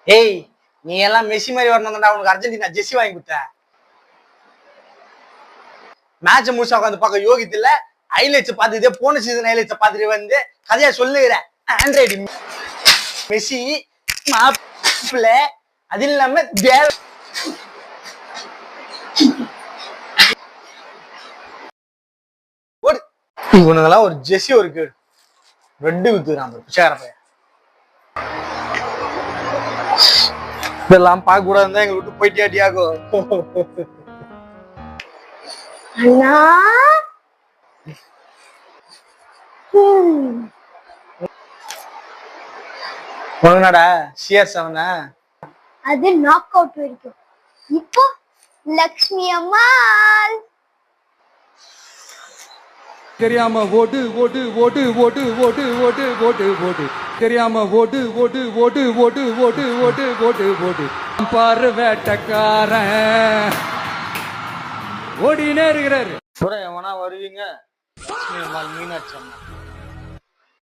ஏய் நீ எல்லாம் மெஸ்ஸி மாதிரி வரணும்டா, உனக்கு அர்ஜென்டினா ஜெர்சி வாங்கி கொடுத்த. மேட்ச முடிச்சா உட்காந்து பார்க்க யோகித்து இல்ல. ஹைலைட்ஸ் பார்த்துட்டு போன சீசன் ஹைலைட்ஸ் பார்த்துட்டு வந்து கதையா சொல்லுகிற. ஆண்ட்ராய்டு மெஸ்ஸி மாப்பிள்ள அது இல்லாம இவனுங்கெல்லாம் ஒரு ஜெர்சி ஒரு கேடு ரெட்டு வித்துறான் பிச்சைக்கார பையன். இதெல்லாம் பார்க்க கூடாதுன்னு எங்க விட்டு போயிட்டியாடியாகோ. ஒழுங்காடா CR7 அது நாக் அவுட் வரைக்கும். இப்போ லக்ஷ்மி அம்மாள் தெரியாம ஓடு ஓடு ஓடு ஓடு ஓடு ஓடு ஓடு ஓடு தெரியாம ஓடு ஓடு ஓடு ஓடு ஓடு ஓடு ஓடு ஓடு பாரு வேட்டக்காரன் ஓடினே இருக்கிறாரு. எவனா வருவீங்க மீனாட்சி அம்மா.